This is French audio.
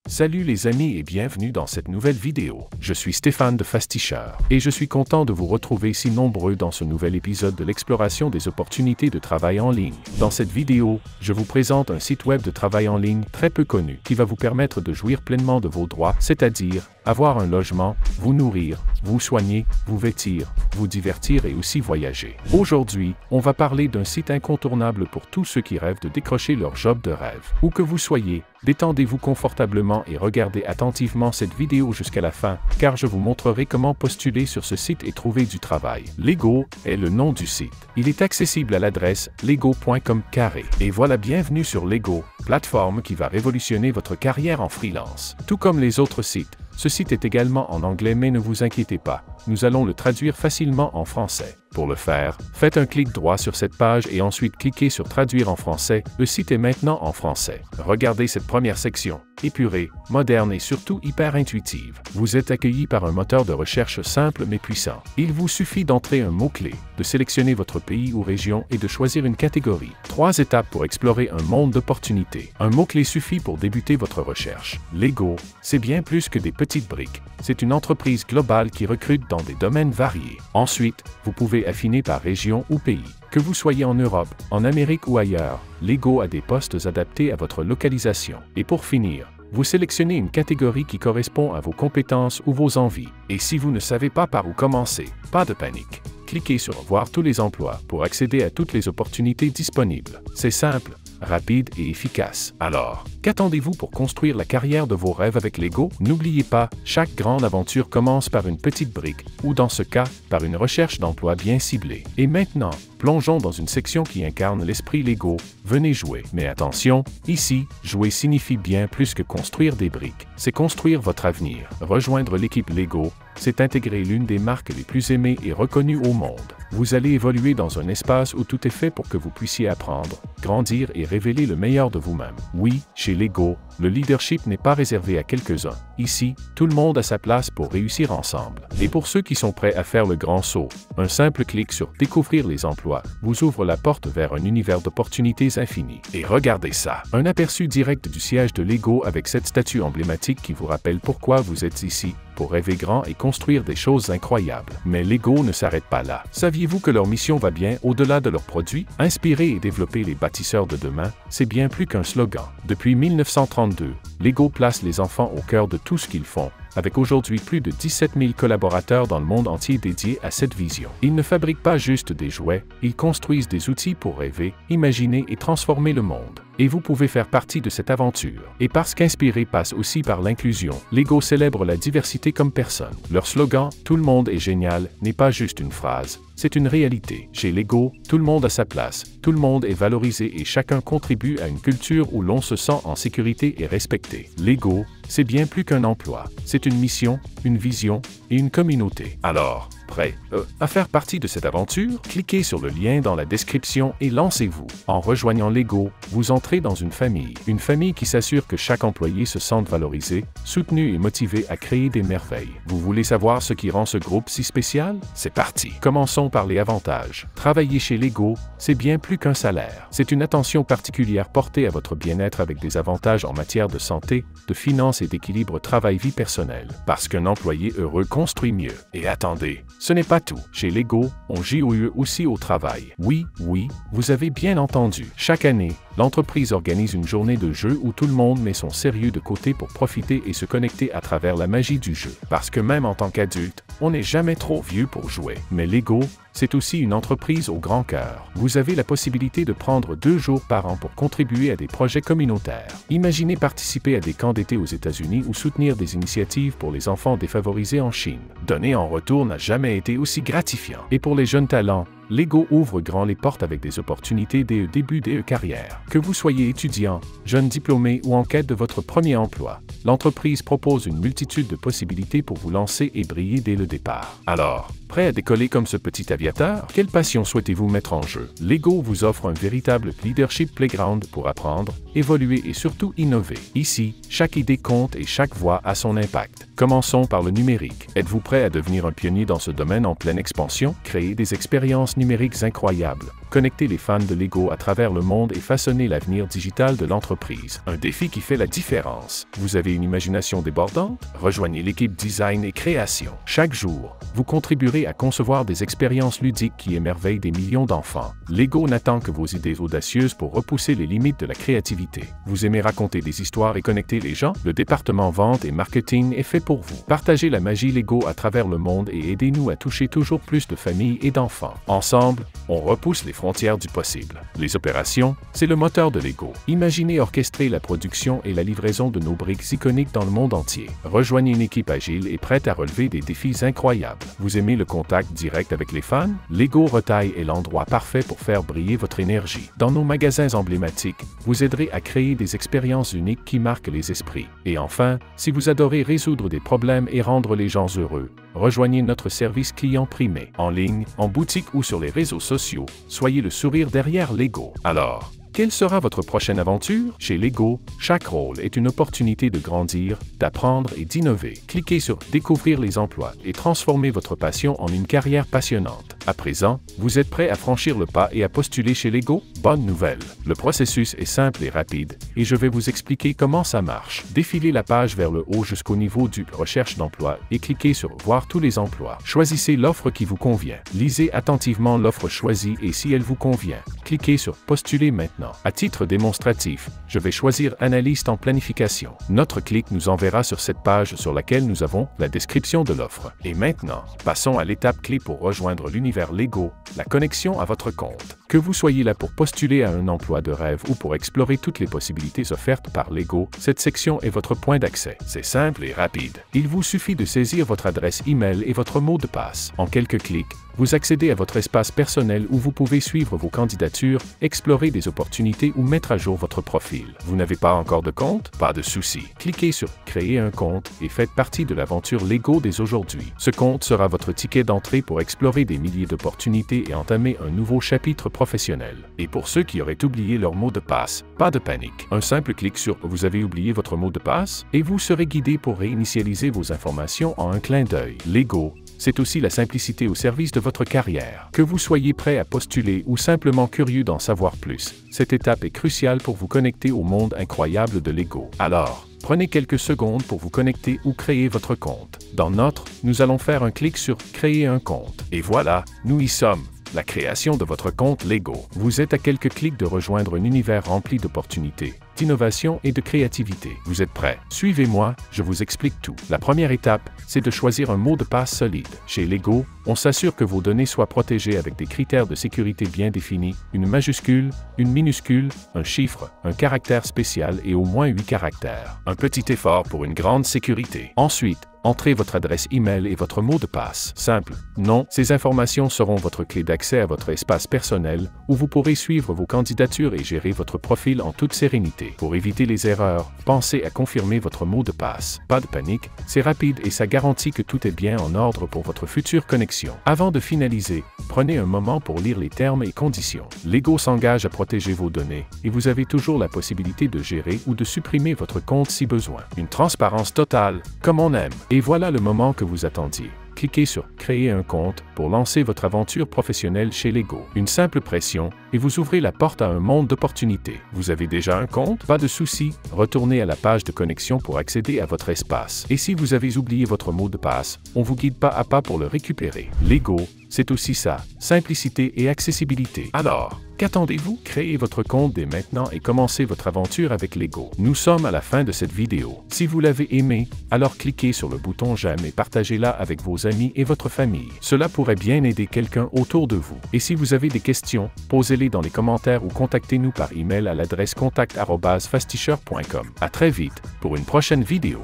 Salut les amis et bienvenue dans cette nouvelle vidéo. Je suis Stéphane de Fasticheur et je suis content de vous retrouver si nombreux dans ce nouvel épisode de l'exploration des opportunités de travail en ligne. Dans cette vidéo, je vous présente un site web de travail en ligne très peu connu qui va vous permettre de jouir pleinement de vos droits, c'est-à-dire avoir un logement, vous nourrir, vous soigner, vous vêtir, vous divertir et aussi voyager. Aujourd'hui, on va parler d'un site incontournable pour tous ceux qui rêvent de décrocher leur job de rêve. Où que vous soyez, détendez-vous confortablement et regardez attentivement cette vidéo jusqu'à la fin, car je vous montrerai comment postuler sur ce site et trouver du travail. Lego est le nom du site. Il est accessible à l'adresse lego.com. Et voilà, bienvenue sur Lego, plateforme qui va révolutionner votre carrière en freelance. Tout comme les autres sites, ce site est également en anglais, mais ne vous inquiétez pas, nous allons le traduire facilement en français. Pour le faire, faites un clic droit sur cette page et ensuite cliquez sur Traduire en français. Le site est maintenant en français. Regardez cette première section, épurée, moderne et surtout hyper intuitive. Vous êtes accueilli par un moteur de recherche simple mais puissant. Il vous suffit d'entrer un mot-clé, de sélectionner votre pays ou région et de choisir une catégorie. 3 étapes pour explorer un monde d'opportunités. Un mot-clé suffit pour débuter votre recherche. Lego, c'est bien plus que des petites briques. C'est une entreprise globale qui recrute dans des domaines variés. Ensuite, vous pouvez affiner par région ou pays. Que vous soyez en Europe, en Amérique ou ailleurs, Lego a des postes adaptés à votre localisation. Et pour finir, vous sélectionnez une catégorie qui correspond à vos compétences ou vos envies. Et si vous ne savez pas par où commencer, pas de panique. Cliquez sur Voir tous les emplois pour accéder à toutes les opportunités disponibles. C'est simple, rapide et efficace. Alors, qu'attendez-vous pour construire la carrière de vos rêves avec Lego? N'oubliez pas, chaque grande aventure commence par une petite brique, ou dans ce cas, par une recherche d'emploi bien ciblée. Et maintenant, plongeons dans une section qui incarne l'esprit Lego. Venez jouer. Mais attention, ici, jouer signifie bien plus que construire des briques. C'est construire votre avenir. Rejoindre l'équipe Lego, c'est intégrer l'une des marques les plus aimées et reconnues au monde. Vous allez évoluer dans un espace où tout est fait pour que vous puissiez apprendre, grandir et révéler le meilleur de vous-même. Oui, chez Lego, le leadership n'est pas réservé à quelques-uns. Ici, tout le monde a sa place pour réussir ensemble. Et pour ceux qui sont prêts à faire le grand saut, un simple clic sur « Découvrir les emplois » vous ouvre la porte vers un univers d'opportunités infinies. Et regardez ça! Un aperçu direct du siège de Lego avec cette statue emblématique qui vous rappelle pourquoi vous êtes ici, pour rêver grand et construire des choses incroyables. Mais Lego ne s'arrête pas là. Saviez-vous que leur mission va bien au-delà de leurs produits? Inspirer et développer les bâtisseurs de demain, c'est bien plus qu'un slogan. Depuis 1932, Lego place les enfants au cœur de tout ce qu'ils font, avec aujourd'hui plus de 17 000 collaborateurs dans le monde entier dédiés à cette vision. Ils ne fabriquent pas juste des jouets, ils construisent des outils pour rêver, imaginer et transformer le monde. Et vous pouvez faire partie de cette aventure. Et parce qu'inspirer passe aussi par l'inclusion, Lego célèbre la diversité comme personne. Leur slogan « Tout le monde est génial » n'est pas juste une phrase, c'est une réalité. Chez Lego, tout le monde a sa place, tout le monde est valorisé et chacun contribue à une culture où l'on se sent en sécurité et respecté. Lego, c'est bien plus qu'un emploi, c'est une mission, une vision et une communauté. Alors, prêt à faire partie de cette aventure? Cliquez sur le lien dans la description et lancez-vous. En rejoignant Lego, vous entrez dans une famille qui s'assure que chaque employé se sente valorisé, soutenu et motivé à créer des merveilles. Vous voulez savoir ce qui rend ce groupe si spécial? C'est parti! Commençons par les avantages. Travailler chez Lego, c'est bien plus qu'un salaire. C'est une attention particulière portée à votre bien-être avec des avantages en matière de santé, de finances et d'équilibre travail-vie personnelle. Parce qu'un employé heureux construit mieux. Et attendez, ce n'est pas tout. Chez Lego, on jouit aussi au travail. Oui, vous avez bien entendu. Chaque année, l'entreprise organise une journée de jeu où tout le monde met son sérieux de côté pour profiter et se connecter à travers la magie du jeu. Parce que même en tant qu'adulte, on n'est jamais trop vieux pour jouer. Mais Lego, c'est aussi une entreprise au grand cœur. Vous avez la possibilité de prendre 2 jours par an pour contribuer à des projets communautaires. Imaginez participer à des camps d'été aux États-Unis ou soutenir des initiatives pour les enfants défavorisés en Chine. Donner en retour n'a jamais été aussi gratifiant. Et pour les jeunes talents, Lego ouvre grand les portes avec des opportunités dès le début de carrière. Que vous soyez étudiant, jeune diplômé ou en quête de votre premier emploi, l'entreprise propose une multitude de possibilités pour vous lancer et briller dès le départ. Alors, Prêt à décoller comme ce petit aviateur? Quelle passion souhaitez-vous mettre en jeu? Lego vous offre un véritable leadership playground pour apprendre, évoluer et surtout innover. Ici, chaque idée compte et chaque voix a son impact. Commençons par le numérique. Êtes-vous prêt à devenir un pionnier dans ce domaine en pleine expansion? Créer des expériences numériques incroyables. Connecter les fans de Lego à travers le monde et façonner l'avenir digital de l'entreprise. Un défi qui fait la différence. Vous avez une imagination débordante? Rejoignez l'équipe design et création. Chaque jour, vous contribuerez à concevoir des expériences ludiques qui émerveillent des millions d'enfants. Lego n'attend que vos idées audacieuses pour repousser les limites de la créativité. Vous aimez raconter des histoires et connecter les gens? Le département vente et marketing est fait pour vous. Partagez la magie Lego à travers le monde et aidez-nous à toucher toujours plus de familles et d'enfants. Ensemble, on repousse les frontières du possible. Les opérations, c'est le moteur de Lego. Imaginez orchestrer la production et la livraison de nos briques iconiques dans le monde entier. Rejoignez une équipe agile et prête à relever des défis incroyables. Vous aimez le contact direct avec les fans? Lego Retail est l'endroit parfait pour faire briller votre énergie. Dans nos magasins emblématiques, vous aiderez à créer des expériences uniques qui marquent les esprits. Et enfin, si vous adorez résoudre des problèmes et rendre les gens heureux, rejoignez notre service client primé, en ligne, en boutique ou sur les réseaux sociaux. Soyez le sourire derrière Lego. Alors, quelle sera votre prochaine aventure? Chez Lego, chaque rôle est une opportunité de grandir, d'apprendre et d'innover. Cliquez sur « Découvrir les emplois » et transformez votre passion en une carrière passionnante. À présent, vous êtes prêt à franchir le pas et à postuler chez Lego? Bonne nouvelle! Le processus est simple et rapide, et je vais vous expliquer comment ça marche. Défilez la page vers le haut jusqu'au niveau du « Recherche d'emploi » et cliquez sur « Voir tous les emplois ». Choisissez l'offre qui vous convient. Lisez attentivement l'offre choisie et si elle vous convient, cliquez sur « Postuler maintenant ». À titre démonstratif, je vais choisir Analyste en planification. Notre clic nous enverra sur cette page sur laquelle nous avons la description de l'offre. Et maintenant, passons à l'étape clé pour rejoindre l'univers Lego, la connexion à votre compte. Que vous soyez là pour postuler à un emploi de rêve ou pour explorer toutes les possibilités offertes par Lego, cette section est votre point d'accès. C'est simple et rapide. Il vous suffit de saisir votre adresse email et votre mot de passe. En quelques clics, vous accédez à votre espace personnel où vous pouvez suivre vos candidatures, explorer des opportunités ou mettre à jour votre profil. Vous n'avez pas encore de compte? Pas de souci. Cliquez sur « Créer un compte » et faites partie de l'aventure Lego dès aujourd'hui. Ce compte sera votre ticket d'entrée pour explorer des milliers d'opportunités et entamer un nouveau chapitre professionnel. Et pour ceux qui auraient oublié leur mot de passe, pas de panique. Un simple clic sur « Vous avez oublié votre mot de passe » et vous serez guidé pour réinitialiser vos informations en un clin d'œil. Lego, c'est aussi la simplicité au service de votre carrière. Que vous soyez prêt à postuler ou simplement curieux d'en savoir plus, cette étape est cruciale pour vous connecter au monde incroyable de Lego. Alors, prenez quelques secondes pour vous connecter ou créer votre compte. Dans Notre, nous allons faire un clic sur « Créer un compte ». Et voilà, nous y sommes. La création de votre compte Lego. Vous êtes à quelques clics de rejoindre un univers rempli d'opportunités, d'innovation et de créativité. Vous êtes prêts? Suivez-moi, je vous explique tout. La première étape, c'est de choisir un mot de passe solide. Chez Lego, on s'assure que vos données soient protégées avec des critères de sécurité bien définis, une majuscule, une minuscule, un chiffre, un caractère spécial et au moins 8 caractères. Un petit effort pour une grande sécurité. Ensuite, entrez votre adresse email et votre mot de passe. Simple. Non, ces informations seront votre clé d'accès à votre espace personnel où vous pourrez suivre vos candidatures et gérer votre profil en toute sérénité. Pour éviter les erreurs, pensez à confirmer votre mot de passe. Pas de panique, c'est rapide et ça garantit que tout est bien en ordre pour votre future connexion. Avant de finaliser, prenez un moment pour lire les termes et conditions. Lego s'engage à protéger vos données et vous avez toujours la possibilité de gérer ou de supprimer votre compte si besoin. Une transparence totale, comme on aime. Et voilà le moment que vous attendiez. Cliquez sur « Créer un compte » pour lancer votre aventure professionnelle chez Lego. Une simple pression et vous ouvrez la porte à un monde d'opportunités. Vous avez déjà un compte? Pas de souci, retournez à la page de connexion pour accéder à votre espace. Et si vous avez oublié votre mot de passe, on vous guide pas à pas pour le récupérer. Lego, c'est aussi ça, simplicité et accessibilité. Alors, qu'attendez-vous? Créez votre compte dès maintenant et commencez votre aventure avec Lego. Nous sommes à la fin de cette vidéo. Si vous l'avez aimé, alors cliquez sur le bouton j'aime et partagez-la avec vos amis et votre famille. Cela pourrait bien aider quelqu'un autour de vous. Et si vous avez des questions, posez-les dans les commentaires ou contactez-nous par email à l'adresse contact@fastisher.com. À très vite pour une prochaine vidéo.